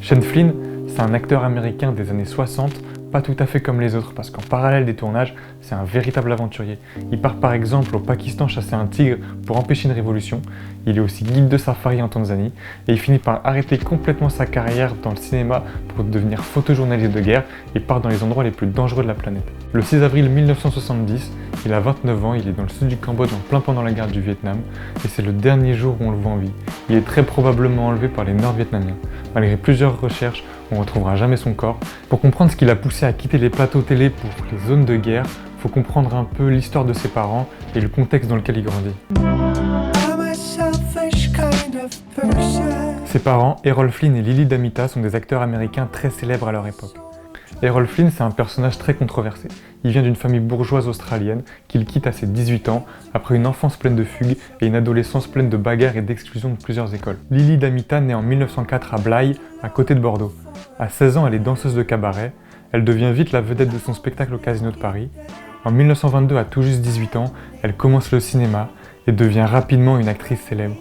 Shane Flynn, c'est un acteur américain des années 60, pas tout à fait comme les autres, parce qu'en parallèle des tournages, c'est un véritable aventurier. Il part par exemple au Pakistan chasser un tigre pour empêcher une révolution, il est aussi guide de safari en Tanzanie, et il finit par arrêter complètement sa carrière dans le cinéma pour devenir photojournaliste de guerre et part dans les endroits les plus dangereux de la planète. Le 6 avril 1970, il a 29 ans, il est dans le sud du Cambodge en plein pendant la guerre du Vietnam, et c'est le dernier jour où on le voit en vie. Il est très probablement enlevé par les Nord-Vietnamiens. Malgré plusieurs recherches, on ne retrouvera jamais son corps. Pour comprendre ce qui l'a poussé à quitter les plateaux télé pour les zones de guerre, il faut comprendre un peu l'histoire de ses parents et le contexte dans lequel il grandit. Ses parents, Errol Flynn et Lily Damitta, sont des acteurs américains très célèbres à leur époque. Errol Flynn, c'est un personnage très controversé. Il vient d'une famille bourgeoise australienne qu'il quitte à ses 18 ans, après une enfance pleine de fugues et une adolescence pleine de bagarres et d'exclusion de plusieurs écoles. Lily Damitta naît en 1904 à Blaye, à côté de Bordeaux. À 16 ans, elle est danseuse de cabaret. Elle devient vite la vedette de son spectacle au Casino de Paris. En 1922, à tout juste 18 ans, elle commence le cinéma et devient rapidement une actrice célèbre.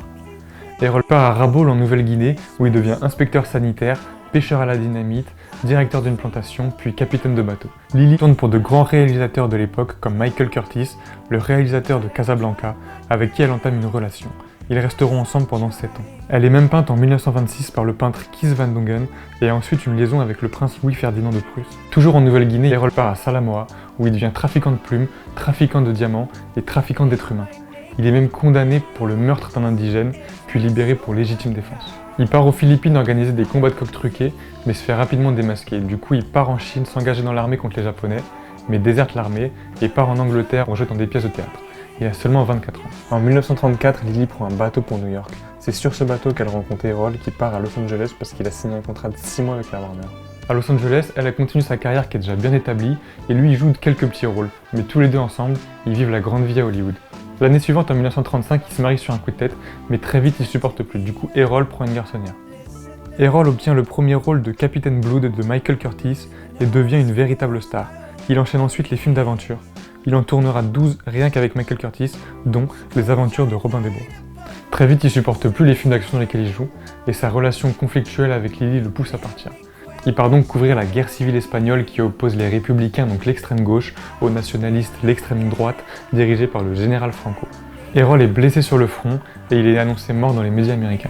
Errol part à Rabaul en Nouvelle-Guinée, où il devient inspecteur sanitaire, pêcheur à la dynamite, directeur d'une plantation, puis capitaine de bateau. Lily tourne pour de grands réalisateurs de l'époque comme Michael Curtis, le réalisateur de Casablanca, avec qui elle entame une relation. Ils resteront ensemble pendant 7 ans. Elle est même peinte en 1926 par le peintre Kees van Dongen et a ensuite une liaison avec le prince Louis-Ferdinand de Prusse. Toujours en Nouvelle-Guinée, Errol part à Salamoa, où il devient trafiquant de plumes, trafiquant de diamants et trafiquant d'êtres humains. Il est même condamné pour le meurtre d'un indigène, puis libéré pour légitime défense. Il part aux Philippines organiser des combats de coqs truqués, mais se fait rapidement démasquer. Du coup, il part en Chine s'engager dans l'armée contre les Japonais, mais déserte l'armée et part en Angleterre pour jouer dans des pièces de théâtre. Il a seulement 24 ans. En 1934, Lily prend un bateau pour New York. C'est sur ce bateau qu'elle rencontre Errol qui part à Los Angeles parce qu'il a signé un contrat de 6 mois avec la Warner. À Los Angeles, elle a continué sa carrière qui est déjà bien établie et lui il joue quelques petits rôles, mais tous les deux ensemble, ils vivent la grande vie à Hollywood. L'année suivante, en 1935, il se marie sur un coup de tête, mais très vite il supporte plus, du coup Errol prend une garçonnière. Errol obtient le premier rôle de Captain Blood de Michael Curtis et devient une véritable star. Il enchaîne ensuite les films d'aventure. Il en tournera 12 rien qu'avec Michael Curtis, dont Les Aventures de Robin des Bois. Très vite, il supporte plus les films d'action dans lesquels il joue, et sa relation conflictuelle avec Lily le pousse à partir. Il part donc couvrir la guerre civile espagnole qui oppose les républicains, donc l'extrême gauche, aux nationalistes, l'extrême droite, dirigée par le général Franco. Errol est blessé sur le front et il est annoncé mort dans les médias américains.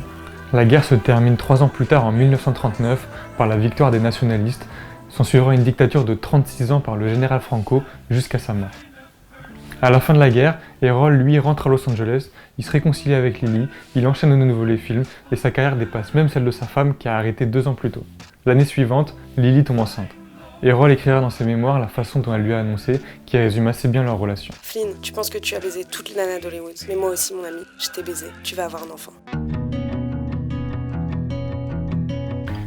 La guerre se termine 3 ans plus tard, en 1939, par la victoire des nationalistes, s'ensuivra une dictature de 36 ans par le général Franco jusqu'à sa mort. À la fin de la guerre, Errol, lui, rentre à Los Angeles, il se réconcilie avec Lily, il enchaîne de nouveau les films et sa carrière dépasse même celle de sa femme qui a arrêté 2 ans plus tôt. L'année suivante, Lily tombe enceinte. Errol écrira dans ses mémoires la façon dont elle lui a annoncé, qui résume assez bien leur relation. Flynn, tu penses que tu as baisé toutes les nanas d'Hollywood, mais moi aussi mon ami, je t'ai baisé, tu vas avoir un enfant.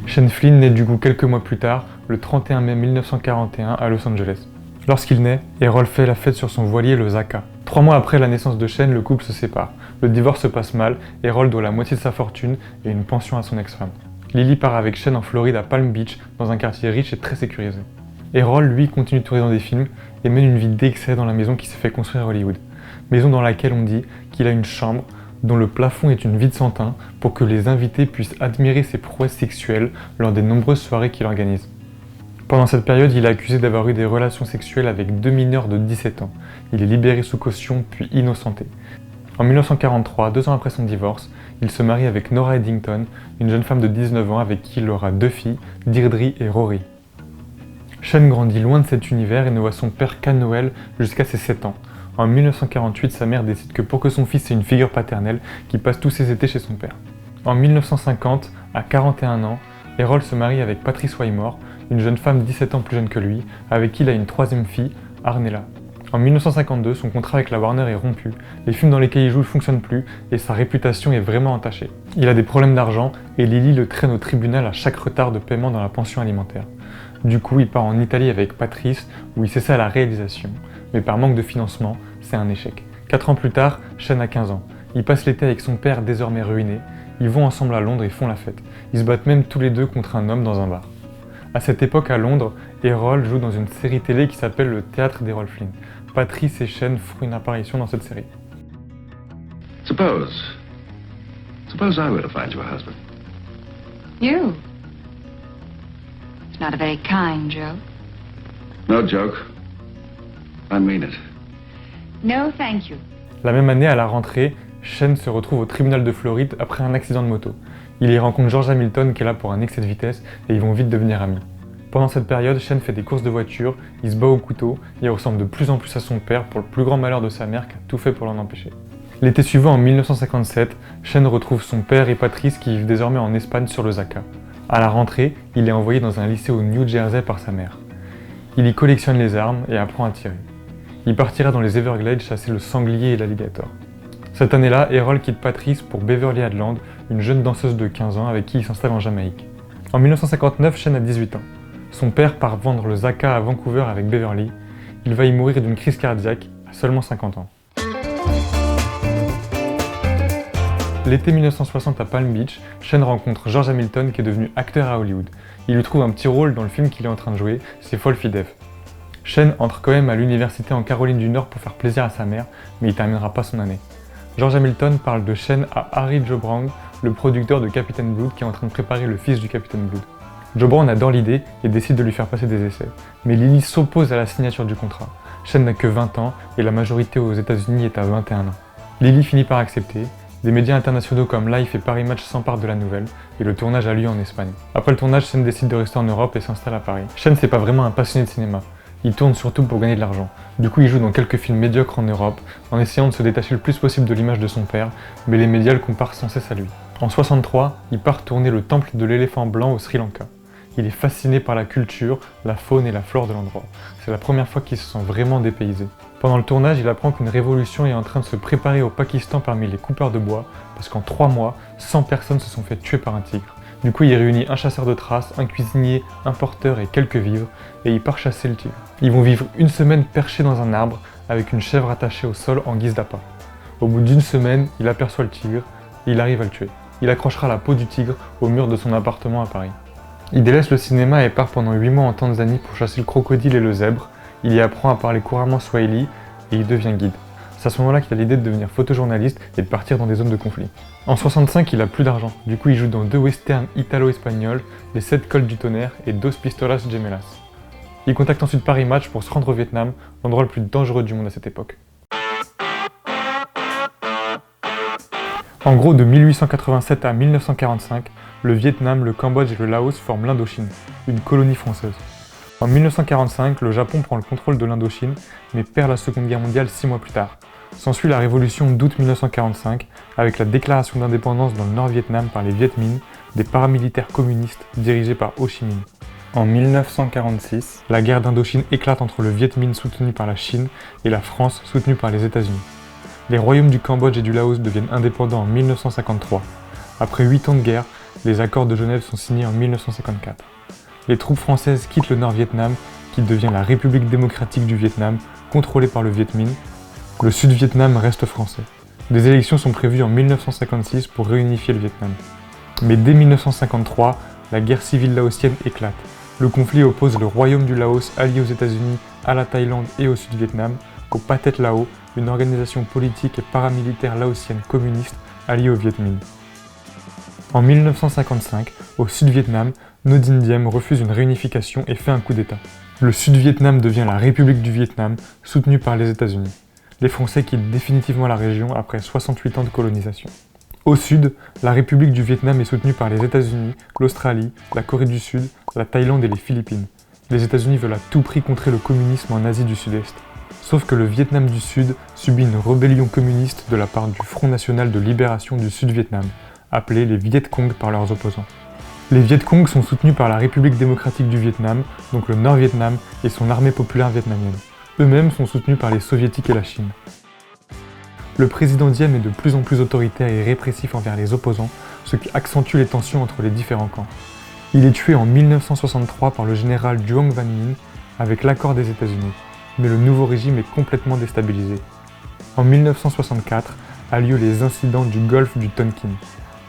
Shane Flynn naît du coup quelques mois plus tard, le 31 mai 1941 à Los Angeles. Lorsqu'il naît, Errol fait la fête sur son voilier, le Zaka. 3 mois après la naissance de Shane, le couple se sépare. Le divorce se passe mal, Errol doit la moitié de sa fortune et une pension à son ex-femme. Lily part avec Shane en Floride à Palm Beach, dans un quartier riche et très sécurisé. Errol, lui, continue de tourner dans des films et mène une vie d'excès dans la maison qui s'est fait construire à Hollywood. Maison dans laquelle on dit qu'il a une chambre dont le plafond est une vie de santin pour que les invités puissent admirer ses prouesses sexuelles lors des nombreuses soirées qu'il organise. Pendant cette période, il est accusé d'avoir eu des relations sexuelles avec 2 mineurs de 17 ans. Il est libéré sous caution puis innocenté. En 1943, 2 ans après son divorce, il se marie avec Nora Eddington, une jeune femme de 19 ans avec qui il aura 2 filles, Deirdre et Rory. Shane grandit loin de cet univers et ne voit son père qu'à Noël jusqu'à ses 7 ans. En 1948, sa mère décide que pour que son fils ait une figure paternelle, qu'il passe tous ses étés chez son père. En 1950, à 41 ans, Errol se marie avec Patrice Wymore, une jeune femme 17 ans plus jeune que lui, avec qui il a une 3e fille, Arnella. En 1952, son contrat avec la Warner est rompu, les films dans lesquels il joue ne fonctionnent plus et sa réputation est vraiment entachée. Il a des problèmes d'argent et Lily le traîne au tribunal à chaque retard de paiement dans la pension alimentaire. Du coup, il part en Italie avec Patrice où il s'essaie à la réalisation, mais par manque de financement, c'est un échec. 4 ans plus tard, Shane a 15 ans. Il passe l'été avec son père désormais ruiné, ils vont ensemble à Londres et font la fête. Ils se battent même tous les deux contre un homme dans un bar. À cette époque, à Londres, Errol joue dans une série télé qui s'appelle Le Théâtre d'Errol Flynn. Patrice et Shane feront une apparition dans cette série. Suppose I were to find you a husband. You? Not a very kind joke. No joke. I mean it. No, thank you. La même année, à la rentrée, Shane se retrouve au tribunal de Floride après un accident de moto. Il y rencontre George Hamilton qui est là pour un excès de vitesse et ils vont vite devenir amis. Pendant cette période, Shane fait des courses de voiture, il se bat au couteau, il ressemble de plus en plus à son père pour le plus grand malheur de sa mère qui a tout fait pour l'en empêcher. L'été suivant, en 1957, Shane retrouve son père et Patrice qui vivent désormais en Espagne sur le Zaca. À la rentrée, il est envoyé dans un lycée au New Jersey par sa mère. Il y collectionne les armes et apprend à tirer. Il partira dans les Everglades chasser le sanglier et l'alligator. Cette année-là, Errol quitte Patrice pour Beverly Hadland, une jeune danseuse de 15 ans avec qui il s'installe en Jamaïque. En 1959, Shane a 18 ans. Son père part vendre le Zaca à Vancouver avec Beverly. Il va y mourir d'une crise cardiaque à seulement 50 ans. L'été 1960 à Palm Beach, Shane rencontre George Hamilton qui est devenu acteur à Hollywood. Il lui trouve un petit rôle dans le film qu'il est en train de jouer, c'est Fall Fidef. Shane entre quand même à l'université en Caroline du Nord pour faire plaisir à sa mère, mais il terminera pas son année. George Hamilton parle de Shane à Harry Joe Brown, le producteur de Captain Blood qui est en train de préparer le fils du Captain Blood. Joe Brown adore l'idée et décide de lui faire passer des essais, mais Lily s'oppose à la signature du contrat. Shane n'a que 20 ans et la majorité aux États-Unis est à 21 ans. Lily finit par accepter. Des médias internationaux comme Life et Paris Match s'emparent de la nouvelle, et le tournage a lieu en Espagne. Après le tournage, Shane décide de rester en Europe et s'installe à Paris. Shane c'est pas vraiment un passionné de cinéma, il tourne surtout pour gagner de l'argent. Du coup il joue dans quelques films médiocres en Europe, en essayant de se détacher le plus possible de l'image de son père, mais les médias le comparent sans cesse à lui. En 63, il part tourner le temple de l'éléphant blanc au Sri Lanka. Il est fasciné par la culture, la faune et la flore de l'endroit. C'est la première fois qu'il se sent vraiment dépaysé. Pendant le tournage, il apprend qu'une révolution est en train de se préparer au Pakistan parmi les coupeurs de bois, parce qu'en 3 mois, 100 personnes se sont fait tuer par un tigre. Du coup, il réunit un chasseur de traces, un cuisinier, un porteur et quelques vivres, et il part chasser le tigre. Ils vont vivre une semaine perchés dans un arbre, avec une chèvre attachée au sol en guise d'appât. Au bout d'une semaine, il aperçoit le tigre, et il arrive à le tuer. Il accrochera la peau du tigre au mur de son appartement à Paris. Il délaisse le cinéma et part pendant 8 mois en Tanzanie pour chasser le crocodile et le zèbre. Il y apprend à parler couramment swahili et il devient guide. C'est à ce moment-là qu'il a l'idée de devenir photojournaliste et de partir dans des zones de conflit. En 65, il a plus d'argent. Du coup, il joue dans 2 westerns italo-espagnols, Les 7 cols du tonnerre et Dos pistolas gemelas. Il contacte ensuite Paris Match pour se rendre au Vietnam, l'endroit le plus dangereux du monde à cette époque. En gros, de 1887 à 1945, le Vietnam, le Cambodge et le Laos forment l'Indochine, une colonie française. En 1945, le Japon prend le contrôle de l'Indochine, mais perd la Seconde Guerre mondiale 6 mois plus tard. S'ensuit la révolution d'août 1945, avec la déclaration d'indépendance dans le Nord-Vietnam par les Viet Minh, des paramilitaires communistes dirigés par Ho Chi Minh. En 1946, la guerre d'Indochine éclate entre le Viet Minh soutenu par la Chine et la France soutenue par les États-Unis. Les royaumes du Cambodge et du Laos deviennent indépendants en 1953. Après 8 ans de guerre, les accords de Genève sont signés en 1954. Les troupes françaises quittent le Nord-Vietnam, qui devient la République démocratique du Vietnam, contrôlée par le Viet Minh. Le Sud-Vietnam reste français. Des élections sont prévues en 1956 pour réunifier le Vietnam. Mais dès 1953, la guerre civile laotienne éclate. Le conflit oppose le royaume du Laos, allié aux États-Unis, à la Thaïlande et au Sud-Vietnam, au Pathet Lao, une organisation politique et paramilitaire laotienne communiste alliée au Viet Minh. En 1955, au Sud-Vietnam, Ngo Dinh Diem refuse une réunification et fait un coup d'État. Le Sud-Vietnam devient la République du Vietnam, soutenue par les États-Unis. Les Français quittent définitivement la région après 68 ans de colonisation. Au sud, la République du Vietnam est soutenue par les États-Unis, l'Australie, la Corée du Sud, la Thaïlande et les Philippines. Les États-Unis veulent à tout prix contrer le communisme en Asie du Sud-Est. Sauf que le Vietnam du Sud subit une rébellion communiste de la part du Front National de Libération du Sud-Vietnam, appelé les Viet Cong par leurs opposants. Les Viet Cong sont soutenus par la République démocratique du Vietnam, donc le Nord-Vietnam et son armée populaire vietnamienne. Eux-mêmes sont soutenus par les Soviétiques et la Chine. Le président Diem est de plus en plus autoritaire et répressif envers les opposants, ce qui accentue les tensions entre les différents camps. Il est tué en 1963 par le général Duong Van Minh avec l'accord des États-Unis, mais le nouveau régime est complètement déstabilisé. En 1964 a lieu les incidents du golfe du Tonkin.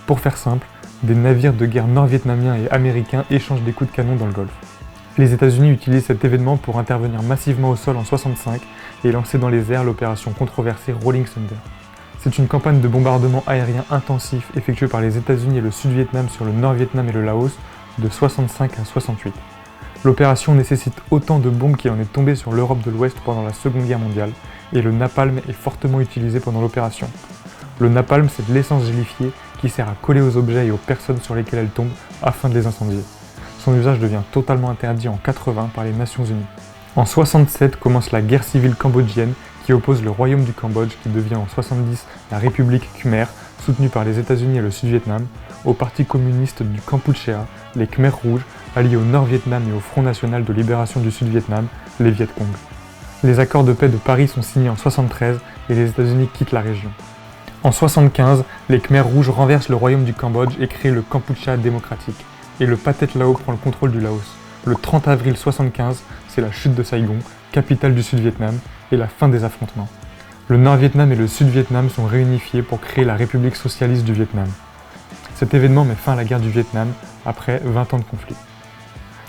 Pour faire simple, des navires de guerre nord-vietnamiens et américains échangent des coups de canon dans le golfe. Les États-Unis utilisent cet événement pour intervenir massivement au sol en 1965 et lancer dans les airs l'opération controversée Rolling Thunder. C'est une campagne de bombardement aérien intensif effectuée par les États-Unis et le Sud-Vietnam sur le Nord-Vietnam et le Laos de 1965 à 1968. L'opération nécessite autant de bombes qu'il en est tombé sur l'Europe de l'Ouest pendant la Seconde Guerre mondiale, et le napalm est fortement utilisé pendant l'opération. Le napalm, c'est de l'essence gélifiée qui sert à coller aux objets et aux personnes sur lesquelles elle tombe afin de les incendier. Son usage devient totalement interdit en 80 par les Nations Unies. En 67 commence la guerre civile cambodgienne qui oppose le royaume du Cambodge, qui devient en 70 la République Khmer, soutenue par les États-Unis et le Sud-Vietnam, au parti communiste du Kampuchéa, les Khmers rouges, alliés au Nord-Vietnam et au Front national de libération du Sud-Vietnam, les Viet Cong. Les accords de paix de Paris sont signés en 73 et les États-Unis quittent la région. En 75, les Khmers rouges renversent le royaume du Cambodge et créent le Kampuchea démocratique. Et le Pathet Lao prend le contrôle du Laos. Le 30 avril 75, c'est la chute de Saigon, capitale du Sud-Vietnam, et la fin des affrontements. Le Nord-Vietnam et le Sud-Vietnam sont réunifiés pour créer la République socialiste du Vietnam. Cet événement met fin à la guerre du Vietnam après 20 ans de conflit.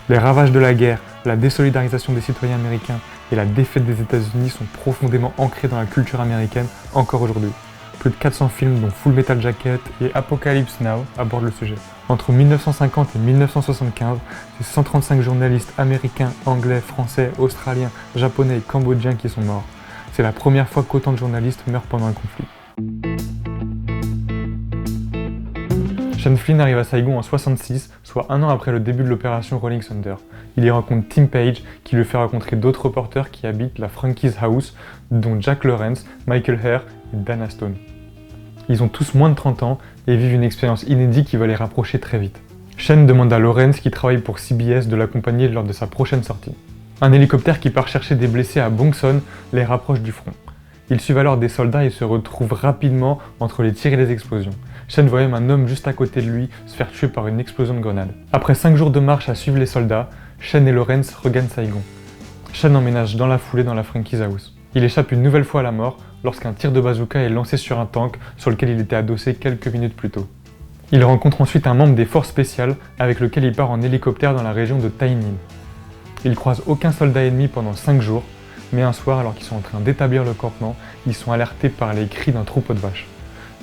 Les ravages de la guerre, la désolidarisation des citoyens américains et la défaite des États-Unis sont profondément ancrés dans la culture américaine encore aujourd'hui. Plus de 400 films dont Full Metal Jacket et Apocalypse Now abordent le sujet. Entre 1950 et 1975, c'est 135 journalistes américains, anglais, français, australiens, japonais et cambodgiens qui sont morts. C'est la première fois qu'autant de journalistes meurent pendant un conflit. Sean Flynn arrive à Saigon en 66, soit un an après le début de l'opération Rolling Thunder. Il y rencontre Tim Page, qui lui fait rencontrer d'autres reporters qui habitent la Frankie's House, dont Jack Lawrence, Michael Herr et Dana Stone. Ils ont tous moins de 30 ans et vivent une expérience inédite qui va les rapprocher très vite. Sean demande à Lawrence, qui travaille pour CBS, de l'accompagner lors de sa prochaine sortie. Un hélicoptère qui part chercher des blessés à Bongson les rapproche du front. Ils suivent alors des soldats et se retrouvent rapidement entre les tirs et les explosions. Sean voit même un homme juste à côté de lui se faire tuer par une explosion de grenade. Après 5 jours de marche à suivre les soldats, Sean et Lawrence regagnent Saigon. Sean emménage dans la foulée dans la Frankie's House. Il échappe une nouvelle fois à la mort lorsqu'un tir de bazooka est lancé sur un tank sur lequel il était adossé quelques minutes plus tôt. Il rencontre ensuite un membre des forces spéciales avec lequel il part en hélicoptère dans la région de Tai Ninh. Il croise aucun soldat ennemi pendant 5 jours, mais un soir, alors qu'ils sont en train d'établir le campement, ils sont alertés par les cris d'un troupeau de vaches.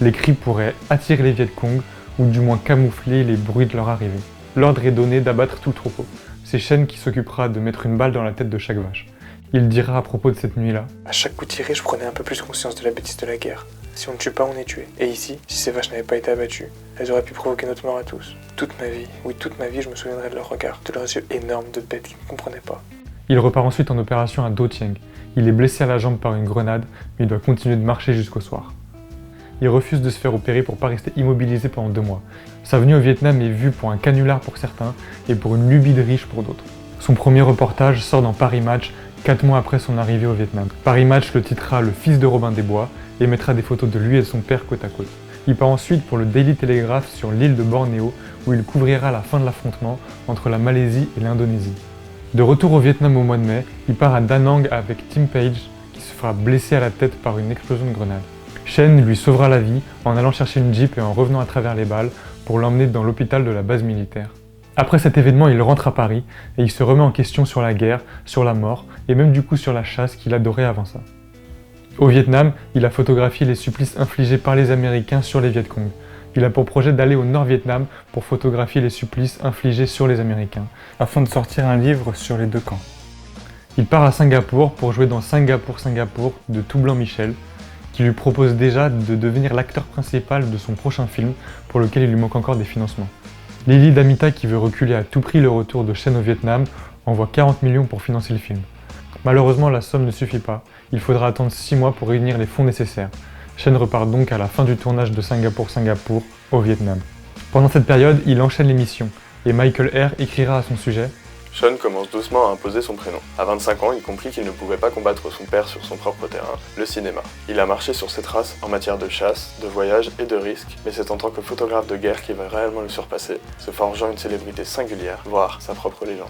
Les cris pourraient attirer les Viet Cong, ou du moins camoufler les bruits de leur arrivée. L'ordre est donné d'abattre tout le troupeau. C'est Sean qui s'occupera de mettre une balle dans la tête de chaque vache. Il dira à propos de cette nuit-là: à chaque coup tiré, je prenais un peu plus conscience de la bêtise de la guerre. Si on ne tue pas, on est tué. Et ici, si ces vaches n'avaient pas été abattues, elles auraient pu provoquer notre mort à tous. Toute ma vie, oui toute ma vie, je me souviendrai de leur regard, de leurs yeux énormes de bêtes qui ne comprenaient pas. Il repart ensuite en opération à Do Thieng. Il est blessé à la jambe par une grenade, mais il doit continuer de marcher jusqu'au soir. Il refuse de se faire opérer pour ne pas rester immobilisé pendant 2 mois. Sa venue au Vietnam est vue pour un canular pour certains et pour une lubie de riche pour d'autres. Son premier reportage sort dans Paris Match 4 mois après son arrivée au Vietnam. Paris Match le titrera Le fils de Robin des Bois et mettra des photos de lui et de son père côte à côte. Il part ensuite pour le Daily Telegraph sur l'île de Bornéo où il couvrira la fin de l'affrontement entre la Malaisie et l'Indonésie. De retour au Vietnam au mois de mai, il part à Da Nang avec Tim Page qui se fera blesser à la tête par une explosion de grenade. Sean lui sauvera la vie en allant chercher une Jeep et en revenant à travers les balles pour l'emmener dans l'hôpital de la base militaire. Après cet événement, il rentre à Paris et il se remet en question sur la guerre, sur la mort et même du coup sur la chasse qu'il adorait avant ça. Au Vietnam, il a photographié les supplices infligés par les Américains sur les Viet Cong. Il a pour projet d'aller au Nord-Vietnam pour photographier les supplices infligés sur les Américains, afin de sortir un livre sur les 2 camps. Il part à Singapour pour jouer dans Singapour de Tout Blanc Michel, qui lui propose déjà de devenir l'acteur principal de son prochain film, pour lequel il lui manque encore des financements. Lily Damita, qui veut reculer à tout prix le retour de Sean au Vietnam, envoie 40 millions pour financer le film. Malheureusement, la somme ne suffit pas, il faudra attendre 6 mois pour réunir les fonds nécessaires. Sean repart donc à la fin du tournage de Singapour au Vietnam. Pendant cette période, il enchaîne les missions, et Michael Herr écrira à son sujet: Sean commence doucement à imposer son prénom. À 25 ans, il comprit qu'il ne pouvait pas combattre son père sur son propre terrain, le cinéma. Il a marché sur ses traces en matière de chasse, de voyage et de risque, mais c'est en tant que photographe de guerre qu'il va réellement le surpasser, se forgeant une célébrité singulière, voire sa propre légende.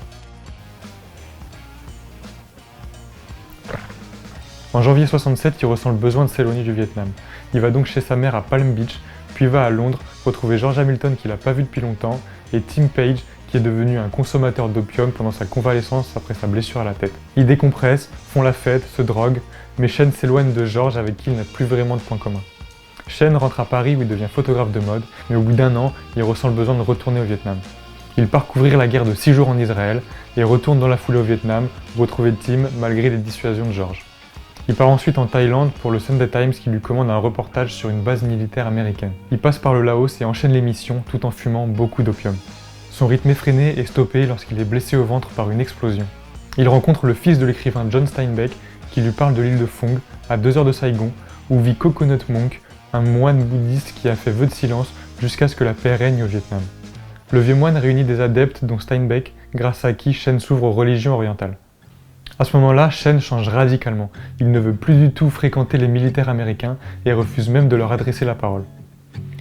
En janvier 67, il ressent le besoin de s'éloigner du Vietnam. Il va donc chez sa mère à Palm Beach, puis va à Londres retrouver George Hamilton qu'il n'a pas vu depuis longtemps et Tim Page qui est devenu un consommateur d'opium pendant sa convalescence après sa blessure à la tête. Ils décompressent, font la fête, se droguent, mais Sean s'éloigne de George avec qui il n'a plus vraiment de points communs. Sean rentre à Paris où il devient photographe de mode, mais au bout d'1 an, il ressent le besoin de retourner au Vietnam. Il part couvrir la guerre de 6 jours en Israël et retourne dans la foulée au Vietnam, retrouver Tim malgré les dissuasions de George. Il part ensuite en Thaïlande pour le Sunday Times qui lui commande un reportage sur une base militaire américaine. Il passe par le Laos et enchaîne les missions tout en fumant beaucoup d'opium. Son rythme effréné est stoppé lorsqu'il est blessé au ventre par une explosion. Il rencontre le fils de l'écrivain John Steinbeck qui lui parle de l'île de Phong, à 2 heures de Saigon, où vit Coconut Monk, un moine bouddhiste qui a fait vœu de silence jusqu'à ce que la paix règne au Vietnam. Le vieux moine réunit des adeptes dont Steinbeck, grâce à qui Chen s'ouvre aux religions orientales. À ce moment-là, Chen change radicalement. Il ne veut plus du tout fréquenter les militaires américains et refuse même de leur adresser la parole.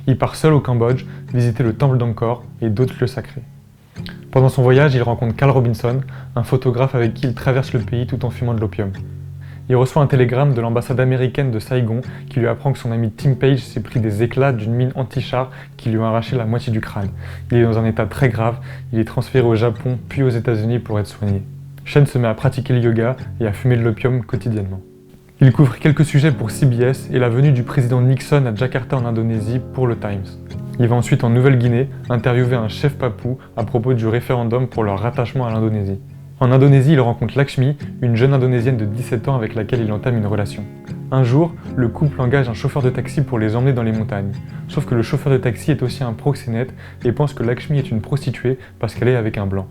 Il part seul au Cambodge, visiter le temple d'Angkor et d'autres lieux sacrés. Pendant son voyage, il rencontre Carl Robinson, un photographe avec qui il traverse le pays tout en fumant de l'opium. Il reçoit un télégramme de l'ambassade américaine de Saigon qui lui apprend que son ami Tim Page s'est pris des éclats d'une mine anti-char qui lui a arraché la moitié du crâne. Il est dans un état très grave, il est transféré au Japon puis aux États-Unis pour être soigné. Chen se met à pratiquer le yoga et à fumer de l'opium quotidiennement. Il couvre quelques sujets pour CBS et la venue du président Nixon à Jakarta en Indonésie pour le Times. Il va ensuite en Nouvelle-Guinée interviewer un chef papou à propos du référendum pour leur rattachement à l'Indonésie. En Indonésie, il rencontre Lakshmi, une jeune Indonésienne de 17 ans avec laquelle il entame une relation. Un jour, le couple engage un chauffeur de taxi pour les emmener dans les montagnes. Sauf que le chauffeur de taxi est aussi un proxénète et pense que Lakshmi est une prostituée parce qu'elle est avec un blanc.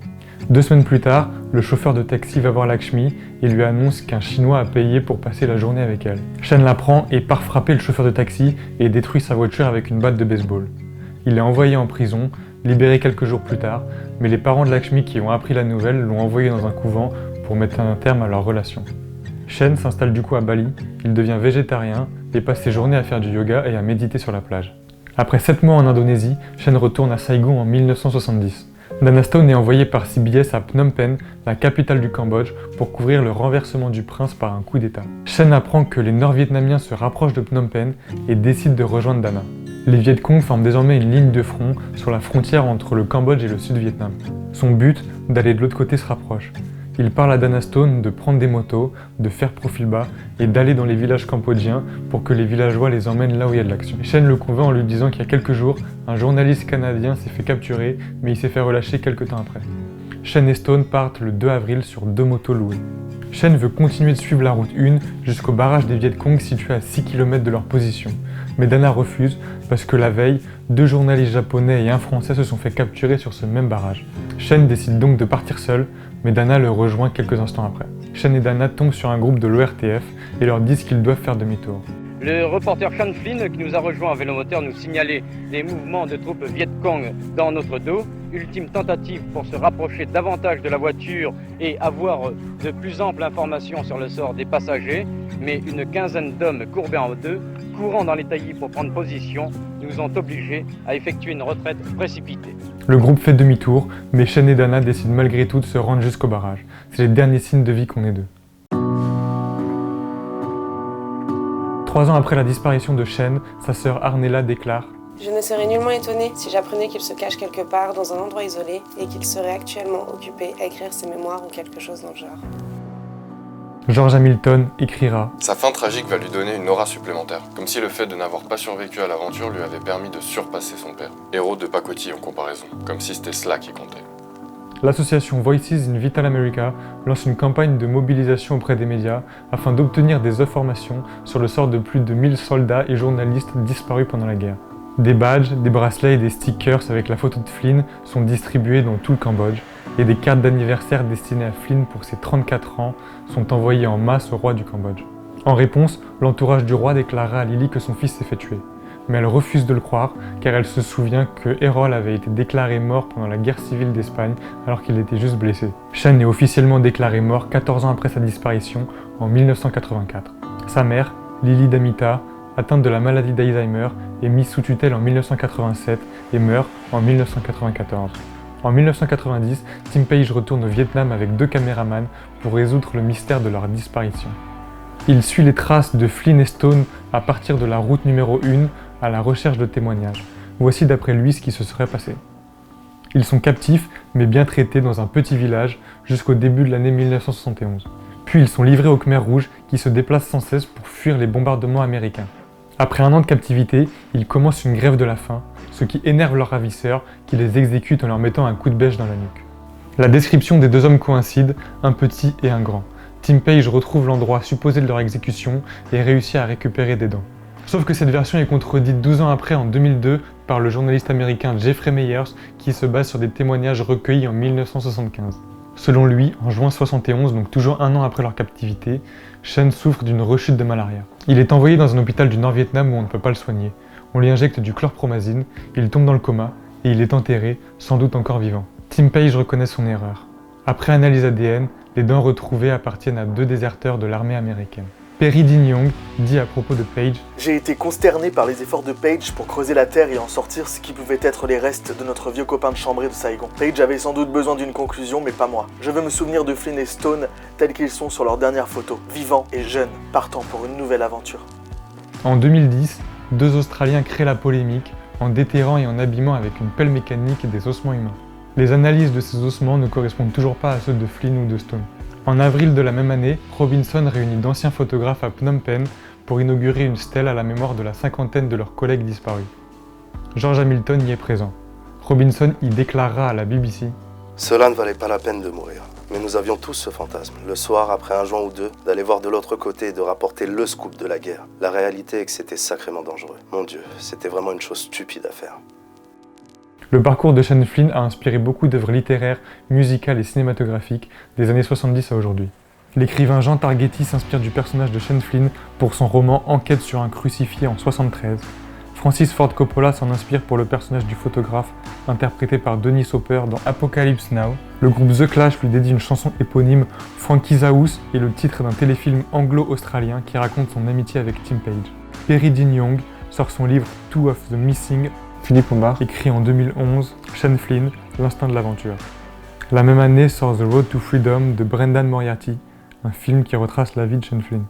2 semaines plus tard, le chauffeur de taxi va voir Lakshmi et lui annonce qu'un Chinois a payé pour passer la journée avec elle. Chen l'apprend et part frapper le chauffeur de taxi et détruit sa voiture avec une batte de baseball. Il est envoyé en prison, libéré quelques jours plus tard, mais les parents de Lakshmi qui ont appris la nouvelle l'ont envoyé dans un couvent pour mettre un terme à leur relation. Chen s'installe du coup à Bali, il devient végétarien et passe ses journées à faire du yoga et à méditer sur la plage. Après 7 mois en Indonésie, Chen retourne à Saigon en 1970. Dana Stone est envoyé par CBS à Phnom Penh, la capitale du Cambodge, pour couvrir le renversement du prince par un coup d'État. Chen apprend que les Nord-Vietnamiens se rapprochent de Phnom Penh et décide de rejoindre Dana. Les Viet Cong forment désormais une ligne de front sur la frontière entre le Cambodge et le Sud-Vietnam. Son but, d'aller de l'autre côté, se rapproche. Il parle à Dana Stone de prendre des motos, de faire profil bas et d'aller dans les villages cambodgiens pour que les villageois les emmènent là où il y a de l'action. Chen le convainc en lui disant qu'il y a quelques jours, un journaliste canadien s'est fait capturer, mais il s'est fait relâcher quelques temps après. Chen et Stone partent le 2 avril sur 2 motos louées. Chen veut continuer de suivre la route 1 jusqu'au barrage des Viet Cong situé à 6 km de leur position. Mais Dana refuse parce que la veille, 2 journalistes japonais et un français se sont fait capturer sur ce même barrage. Chen décide donc de partir seul, mais Dana le rejoint quelques instants après. Chen et Dana tombent sur un groupe de l'ORTF et leur disent qu'ils doivent faire demi-tour. Le reporter Sean Flynn, qui nous a rejoint à vélomoteur, nous signalait des mouvements de troupes Viet Cong dans notre dos. Ultime tentative pour se rapprocher davantage de la voiture et avoir de plus amples informations sur le sort des passagers. Mais une quinzaine d'hommes courbés en deux, courant dans les taillis pour prendre position, nous ont obligés à effectuer une retraite précipitée. Le groupe fait demi-tour, mais Chen et Dana décident malgré tout de se rendre jusqu'au barrage. C'est les derniers signes de vie qu'on ait d'eux. 3 ans après la disparition de Chen, sa sœur Arnella déclare « Je ne serais nullement étonnée si j'apprenais qu'il se cache quelque part dans un endroit isolé et qu'il serait actuellement occupé à écrire ses mémoires ou quelque chose dans le genre. » George Hamilton écrira Sa fin tragique va lui donner une aura supplémentaire, comme si le fait de n'avoir pas survécu à l'aventure lui avait permis de surpasser son père. Héros de pacotille en comparaison, comme si c'était cela qui comptait. L'association Voices in Vital America lance une campagne de mobilisation auprès des médias afin d'obtenir des informations sur le sort de plus de 1000 soldats et journalistes disparus pendant la guerre. Des badges, des bracelets et des stickers avec la photo de Flynn sont distribués dans tout le Cambodge et des cartes d'anniversaire destinées à Flynn pour ses 34 ans sont envoyées en masse au roi du Cambodge. En réponse, l'entourage du roi déclara à Lily que son fils s'est fait tuer. Mais elle refuse de le croire car elle se souvient que Errol avait été déclaré mort pendant la guerre civile d'Espagne alors qu'il était juste blessé. Chen est officiellement déclaré mort 14 ans après sa disparition en 1984. Sa mère, Lily Damita, atteinte de la maladie d'Alzheimer, est mise sous tutelle en 1987 et meurt en 1994. En 1990, Tim Page retourne au Vietnam avec 2 caméramans pour résoudre le mystère de leur disparition. Il suit les traces de Flynn et Stone à partir de la route numéro 1 à la recherche de témoignages. Voici d'après lui ce qui se serait passé. Ils sont captifs mais bien traités dans un petit village jusqu'au début de l'année 1971. Puis ils sont livrés aux Khmers rouges qui se déplacent sans cesse pour fuir les bombardements américains. Après 1 an de captivité, ils commencent une grève de la faim, ce qui énerve leur ravisseur qui les exécute en leur mettant un coup de bêche dans la nuque. La description des deux hommes coïncide, un petit et un grand. Tim Page retrouve l'endroit supposé de leur exécution et réussit à récupérer des dents. Sauf que cette version est contredite 12 ans après, en 2002, par le journaliste américain Jeffrey Meyers, qui se base sur des témoignages recueillis en 1975. Selon lui, en juin 71, donc toujours un an après leur captivité, Chen souffre d'une rechute de malaria. Il est envoyé dans un hôpital du Nord-Vietnam où on ne peut pas le soigner. On lui injecte du chlorpromazine, il tombe dans le coma et il est enterré, sans doute encore vivant. Tim Page reconnaît son erreur. Après analyse ADN, les dents retrouvées appartiennent à 2 déserteurs de l'armée américaine. Perry Dean Young dit à propos de Page: « J'ai été consterné par les efforts de Page pour creuser la terre et en sortir ce qui pouvait être les restes de notre vieux copain de chambrée de Saigon. Page avait sans doute besoin d'une conclusion, mais pas moi. Je veux me souvenir de Flynn et Stone tels qu'ils sont sur leur dernière photo, vivants et jeunes, partant pour une nouvelle aventure. » En 2010, 2 Australiens créent la polémique en déterrant et en abîmant avec une pelle mécanique des ossements humains. Les analyses de ces ossements ne correspondent toujours pas à ceux de Flynn ou de Stone. En avril de la même année, Robinson réunit d'anciens photographes à Phnom Penh pour inaugurer une stèle à la mémoire de la 50aine de leurs collègues disparus. George Hamilton y est présent. Robinson y déclarera à la BBC: « Cela ne valait pas la peine de mourir. Mais nous avions tous ce fantasme, le soir, après un joint ou deux, d'aller voir de l'autre côté et de rapporter le scoop de la guerre. La réalité est que c'était sacrément dangereux. Mon Dieu, c'était vraiment une chose stupide à faire. » Le parcours de Sean Flynn a inspiré beaucoup d'œuvres littéraires, musicales et cinématographiques des années 70 à aujourd'hui. L'écrivain Jean Targetti s'inspire du personnage de Sean Flynn pour son roman Enquête sur un crucifié en 1973. Francis Ford Coppola s'en inspire pour le personnage du photographe, interprété par Dennis Hopper dans Apocalypse Now. Le groupe The Clash lui dédie une chanson éponyme, Frankie Zaous, est le titre d'un téléfilm anglo-australien qui raconte son amitié avec Tim Page. Perry Dean Young sort son livre Two of the Missing, Philippe Lombard, écrit en 2011, Sean Flynn, l'instinct de l'aventure. La même année sort The Road to Freedom de Brendan Moriarty, un film qui retrace la vie de Sean Flynn.